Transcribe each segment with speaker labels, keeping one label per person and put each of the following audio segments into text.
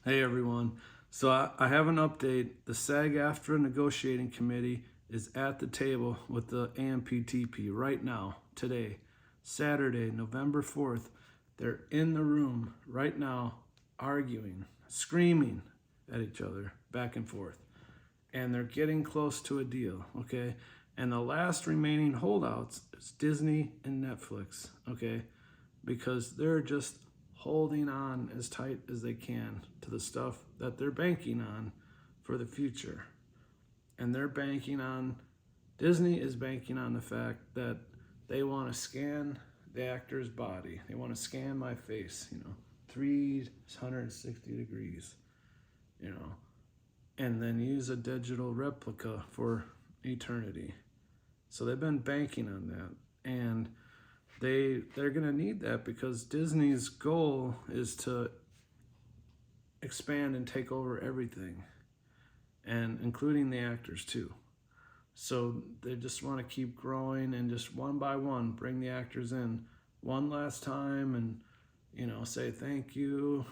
Speaker 1: Hey everyone. So I have an update. The SAG-AFTRA negotiating committee is at the table with the AMPTP right now, today, Saturday, November 4th. They're in the room right now, arguing, screaming at each other, back and forth. And they're getting close to a deal, okay? And the last remaining holdouts is Disney and Netflix, okay? Because they're just holding on as tight as they can to the stuff that they're banking on for the future. And they're banking on, Disney is banking on the fact that they want to scan the actor's body. They want to scan my face, 360 degrees, and then use a digital replica for eternity. So they've been banking on that. And they're going to need that because Disney's goal is to expand and take over everything, and including the actors too. So they just want to keep growing and just one by one bring the actors in one last time and say thank you,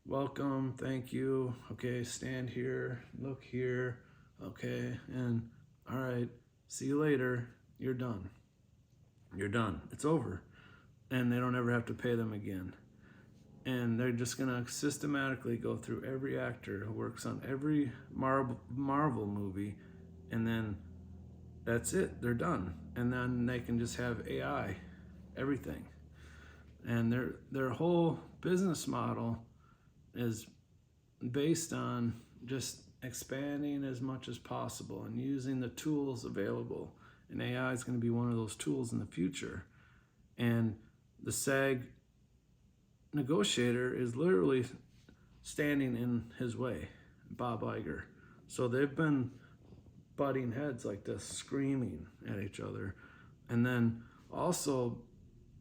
Speaker 1: welcome, thank you, okay, stand here, look here, okay, and all right, see you later, you're done. You're done. It's over. And they don't ever have to pay them again. And they're just going to systematically go through every actor who works on every Marvel movie, and then that's it. They're done. And then they can just have AI, everything. And their whole business model is based on just expanding as much as possible and using the tools available. And AI is going to be one of those tools in the future. And the SAG negotiator is literally standing in his way, Bob Iger. So they've been butting heads like this, screaming at each other. And then also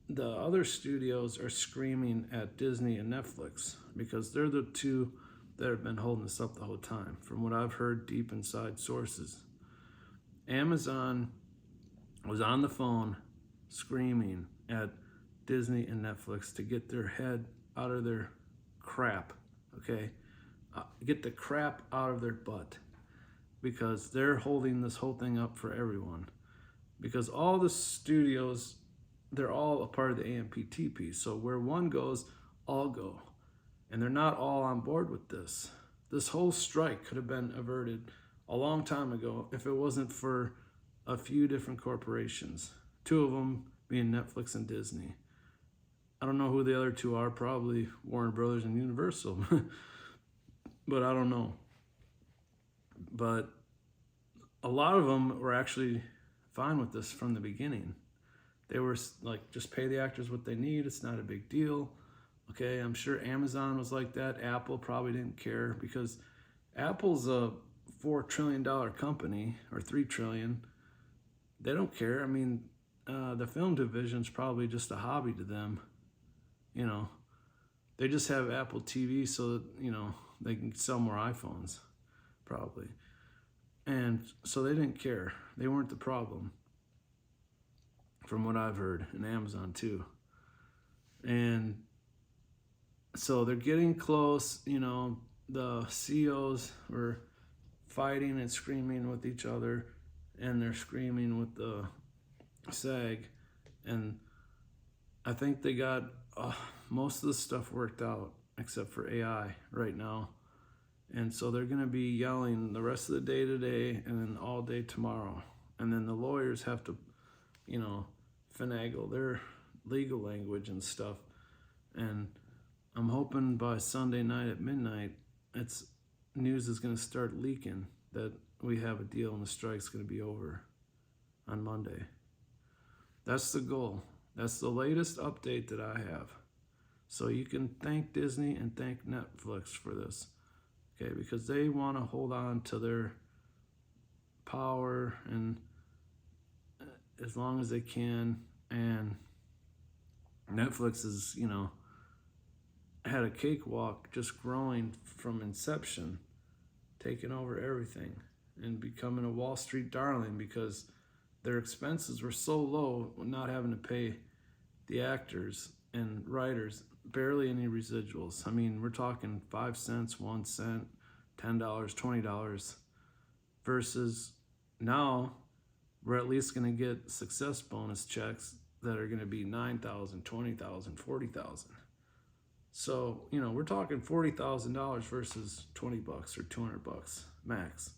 Speaker 1: the other studios are screaming at Disney and Netflix because they're the two that have been holding this up the whole time, from what I've heard deep inside sources. Amazon was on the phone screaming at Disney and Netflix to get their head out of their crap, okay? Get the crap out of their butt, because they're holding this whole thing up for everyone. Because all the studios, they're all a part of the AMPTP. So where one goes, all go. And they're not all on board with this. This whole strike could have been averted a long time ago if it wasn't for a few different corporations, two of them being Netflix and Disney. I don't know who the other two are, probably Warner Brothers and Universal, but I don't know. But a lot of them were actually fine with this from the beginning. They were like, just pay the actors what they need, it's not a big deal. Okay, I'm sure Amazon was like that. Apple probably didn't care because Apple's a $4 trillion company, or $3 trillion. They don't care. I mean, the film division's probably just a hobby to them. They just have Apple TV so that, they can sell more iPhones, probably. And so they didn't care. They weren't the problem, from what I've heard, and Amazon too. And so they're getting close, the CEOs were fighting and screaming with each other, and they're screaming with the SAG, and I think they got most of the stuff worked out except for AI right now. And so they're going to be yelling the rest of the day today and then all day tomorrow. And then the lawyers have to, finagle their legal language and stuff. And I'm hoping by Sunday night at midnight, news is going to start leaking that we have a deal and the strike's going to be over on Monday. That's the goal. That's the latest update that I have. So you can thank Disney and thank Netflix for this, okay? Because they want to hold on to their power and as long as they can. And Netflix is, had a cakewalk just growing from inception, taking over everything and becoming a Wall Street darling because their expenses were so low, not having to pay the actors and writers barely any residuals. I mean, we're talking 5 cents, 1 cent, $10, $20, versus now we're at least going to get success bonus checks that are going to be 9,000, 20,000, 40,000. So, you know, we're talking $40,000 versus $20 or $200 max.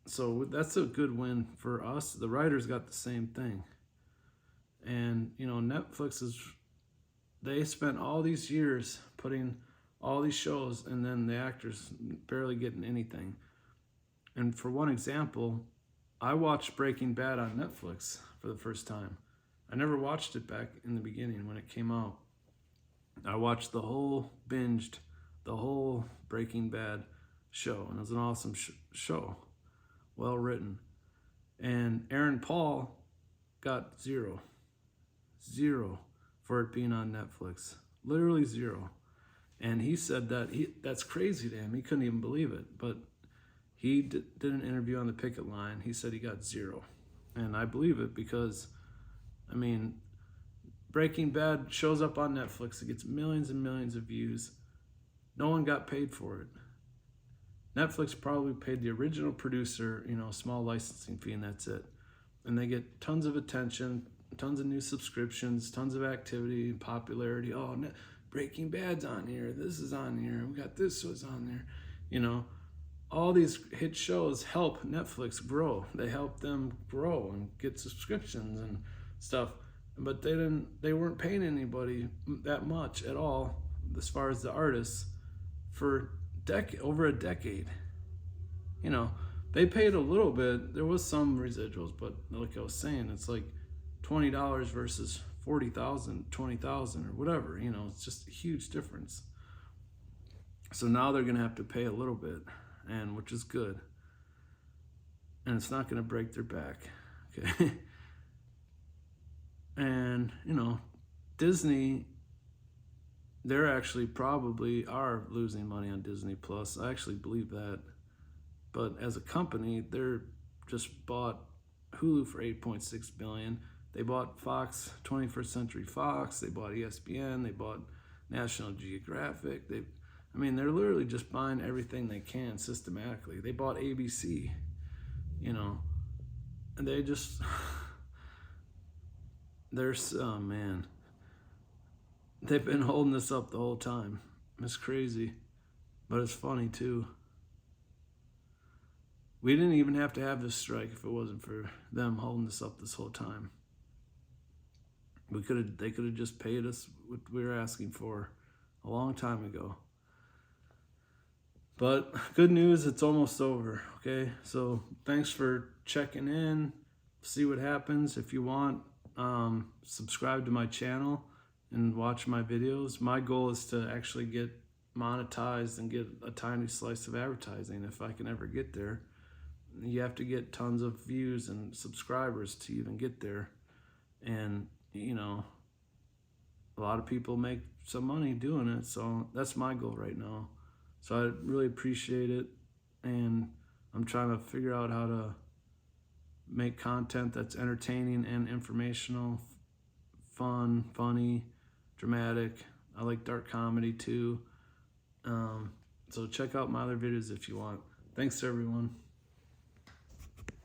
Speaker 1: So that's a good win for us. The writers got the same thing. And, you know, Netflix they spent all these years putting all these shows, and then the actors barely getting anything. And for one example, I watched Breaking Bad on Netflix for the first time. I never watched it back in the beginning when it came out. I watched binged the whole Breaking Bad show, and it was an awesome show, well written. And Aaron Paul got zero for it being on Netflix, literally zero. And he said that that's crazy to him. He couldn't even believe it. But he did an interview on the picket line. He said he got zero, and I believe it because, I mean, Breaking Bad shows up on Netflix. It gets millions and millions of views. No one got paid for it. Netflix probably paid the original producer, you know, a small licensing fee, and that's it. And they get tons of attention, tons of new subscriptions, tons of activity and popularity. Oh, Breaking Bad's on here. This is on here. We got this was on there. You know, all these hit shows help Netflix grow. They help them grow and get subscriptions and stuff. But they weren't paying anybody that much at all, as far as the artists, for over a decade. You know, they paid a little bit. There was some residuals, but like I was saying, it's like $20 versus 40,000, 20,000, or whatever. You know, it's just a huge difference. So now they're gonna have to pay a little bit, and which is good, and it's not gonna break their back. Okay. And, you know, Disney, they're actually probably are losing money on Disney Plus. I actually believe that. But as a company, they're just bought Hulu for $8.6 billion. They bought Fox, 21st Century Fox. They bought ESPN. They bought National Geographic. They're literally just buying everything they can systematically. They bought ABC, you know, and they just... oh man, they've been holding this up the whole time. It's crazy, but it's funny too. We didn't even have to have this strike if it wasn't for them holding this up this whole time. They could have just paid us what we were asking for a long time ago. But good news, it's almost over. Okay, so thanks for checking in. See what happens. If you want, subscribe to my channel and watch my videos. My goal is to actually get monetized and get a tiny slice of advertising if I can ever get there. You have to get tons of views and subscribers to even get there. And, you know, a lot of people make some money doing it. So that's my goal right now. So I really appreciate it. And I'm trying to figure out how to make content that's entertaining and informational, fun, funny, dramatic. I like dark comedy too. So check out my other videos if you want. Thanks everyone.